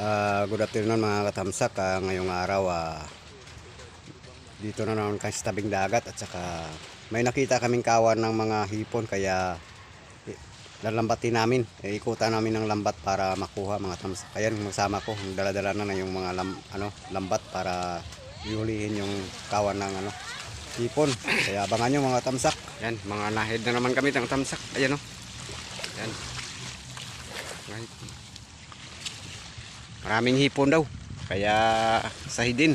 Good afternoon mga katamsak. Ngayong araw dito na naman kasi sa tabing dagat at saka may nakita kaming kawan ng mga hipon kaya lalambatin namin. Ikutan namin ng lambat para makuha mga tamsak. Ayan, magsama ko. Dala-dala na yung mga lambat para ihulihin yung kawan ng hipon. Kaya abangan nyo mga tamsak. Ayan, mga nahid na naman kami ng tamsak. Ayan o. Ayan. Right. Maraming hipon daw. Kaya sahidin.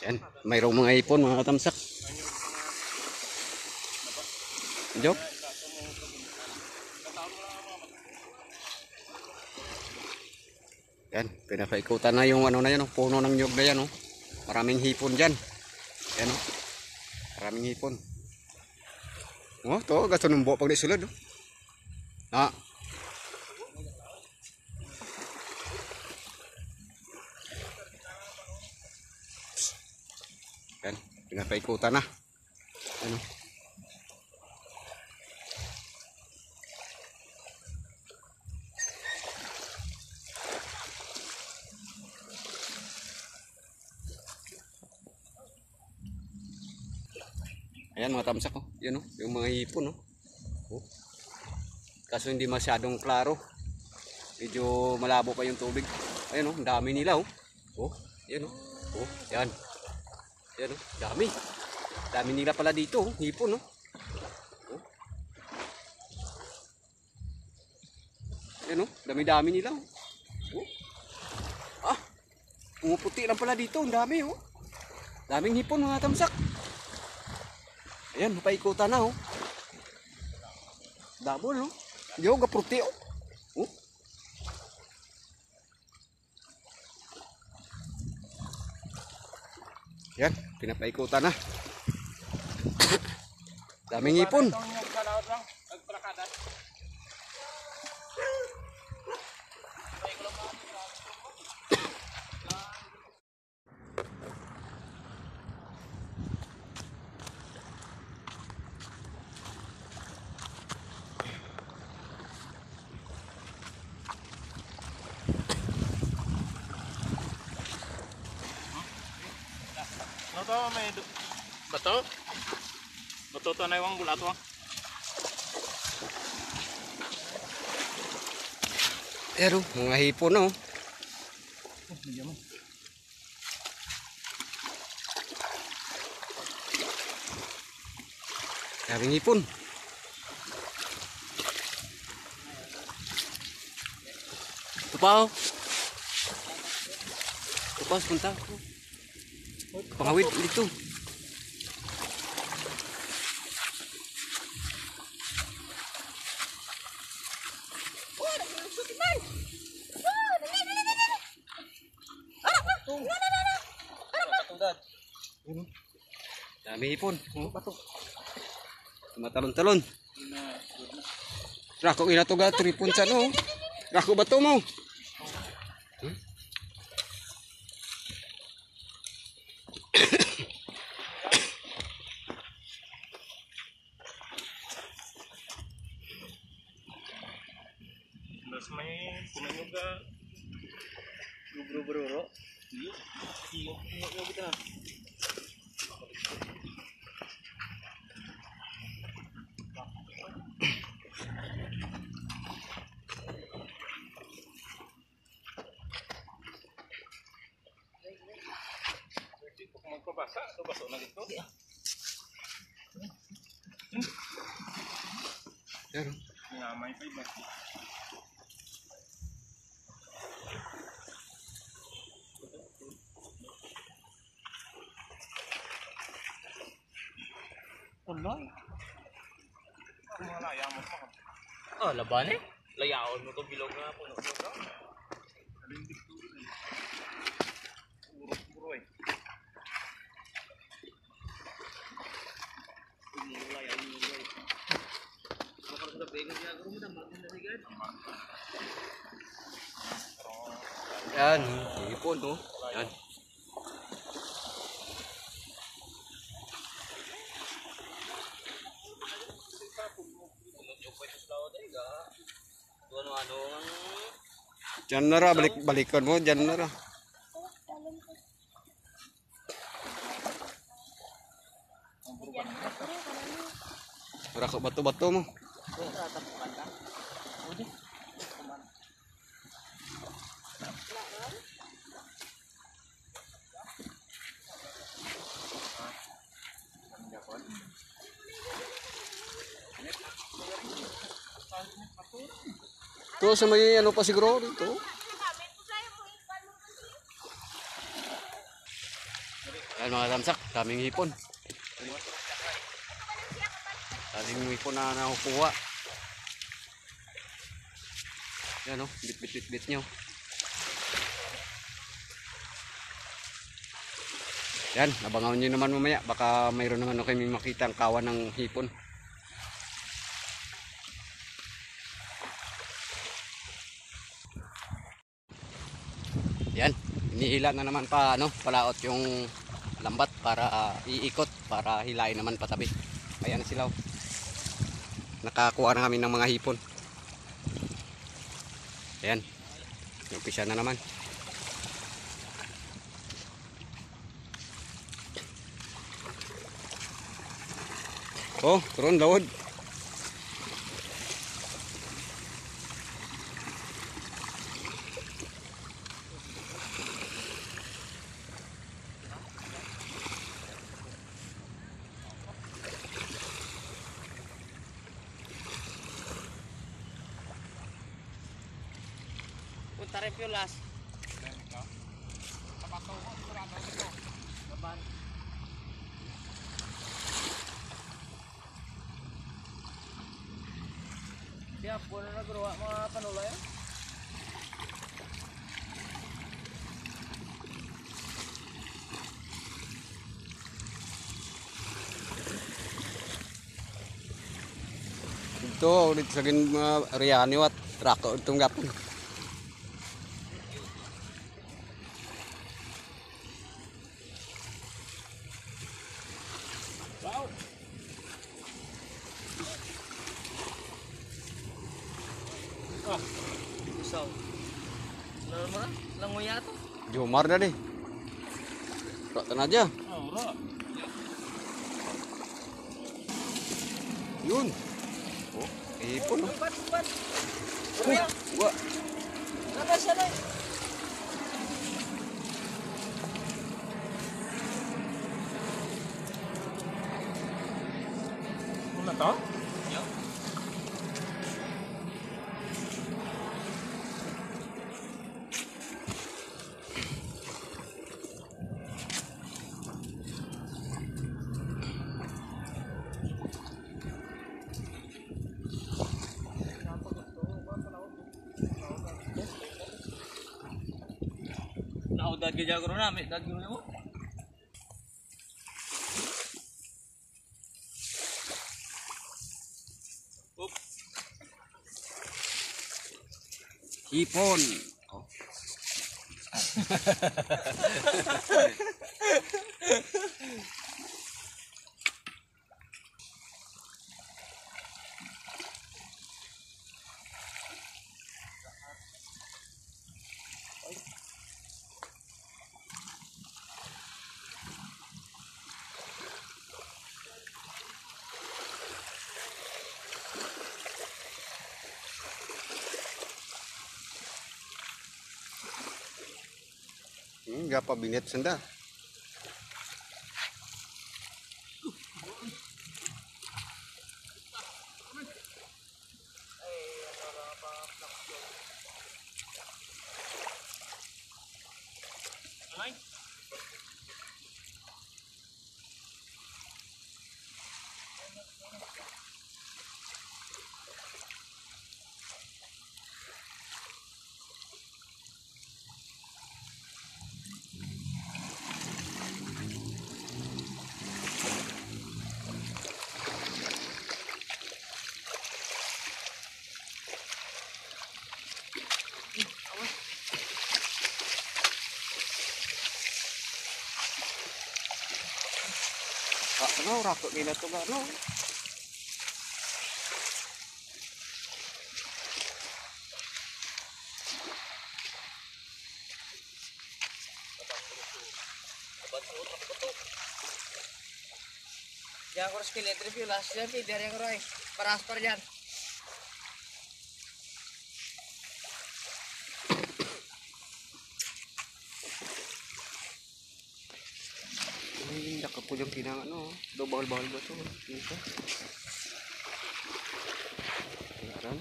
Yan, mayroong mga hipon mga katamsak. Joke. Yan, pinapaikutan na yung na yan, puno ng nyug na yan. Maraming hipon dyan. Yan, maraming hipon. Oh, to gasto ng buo pag di sulod. Yan, pinapaikutan na. Ano? Ayan mga tamsak ko. Yan yung mga hipon Kaso hindi masyadong klaro. Medyo malabo pa yung tubig. Ayan ang dami nila Yan yan. Yan dami. Dami nila pala dito hipon Yan dami-dami nila pumuputi lang pala dito, ang dami Daming hipon mga tamsak. Ayan, paikutan na Double Yo, gapruti Yan, pinapaikutan na. Daming hipon. Ano may bato? Bato to na yung bulato Pero mga hipon Daming hipon. Tupaw. Tupaw punta. Pangawid dito. Dami hipon. Matalon-talon. Rako ina to ga tripon sa Rako bato mo. Mas may pumayog ka bro. Iyo kita. Magpabasa, ito baso na dito. Pero May pa iba. Ulay. Malaya mo mo. Laban layaon mo to bilog na puno ko. Alindik to. Puro yan, hipon Yan. ano ang... Diyan na ra, balikan mo, diyan na ra. Ra ko bato-bato mo. Ito sa may ano pa siguro dito. Ayan mga tamsak, daming hipon. Daming hipon na nakukuha. Yan o, bit nyo. Yan, abangan nyo naman mamaya. Baka mayroon naman kami makita ang kawan ng hipon. Yan, inihila na naman pa palaot yung lambat para iikot para hilain naman patabi. Ayan sila. Nakakuha na kami ng mga hipon. Ayan. Umpisa na naman. Oh, turon lawod. Punta rin piulas. Dia pun nagawa mga panulay. Ito ulit sa mga Riani wat rako itong gapon. Wow. So, naman mo na? Langoy to. Jomar na di. Ratan aja. Oh, ra. Yun. Oh, hipon oh. Bat. Wah. Apa siya na? Ano to? Yo. Naudag ka dyan ko na, may dagyo mo. Hipon. Oh. Gapa binet senda. Alay. Ano rako nila to gano. Yang kurus kilit review lah. Siya feeder yang Roy. Paraspar yan. Ay, nakakulang kinang ano. Do bawal-bawal ba ito? Dito. Ayan.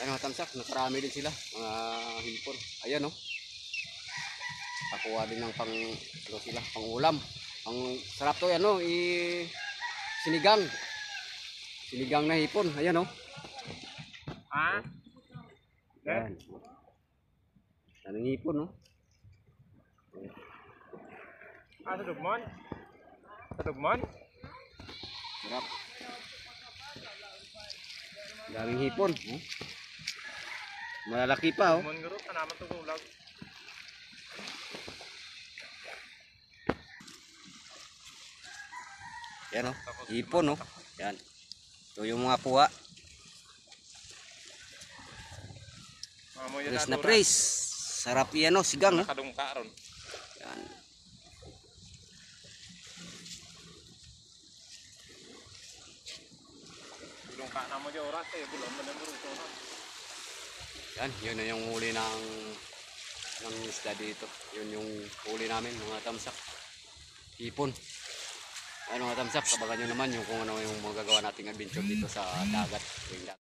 Ayan mga tamsak, nakarami din sila, mga hipon. Ayan oh. Pakuha din ng pang, ano sila, pang ulam. Ang sarap to yan oh, sinigang. Sinigang na hipon, ayan oh. Ah? Ayan. Daming hipon oh. Ah, sa dugmon? Sa dugmon? Sarap. Daming hipon. Oh. Malalaki pa oh. Dugmon garo, kanaman to gulag. Yan oh. Hipon oh. Yan. Ito yung mga kuha. Mamoy Press na press. Sarap yan oh, sigang oh. Nakadungka ron. Yan. Dungka na mo di oras eh, bulon man ang buruto na. Yan, yun na yung huli ng isda dito. Yun yung huli namin, mga tamsak. Hipon. Ano mga tamsak, kabagan nyo naman yung kung ano yung magagawa nating adventure dito sa dagat.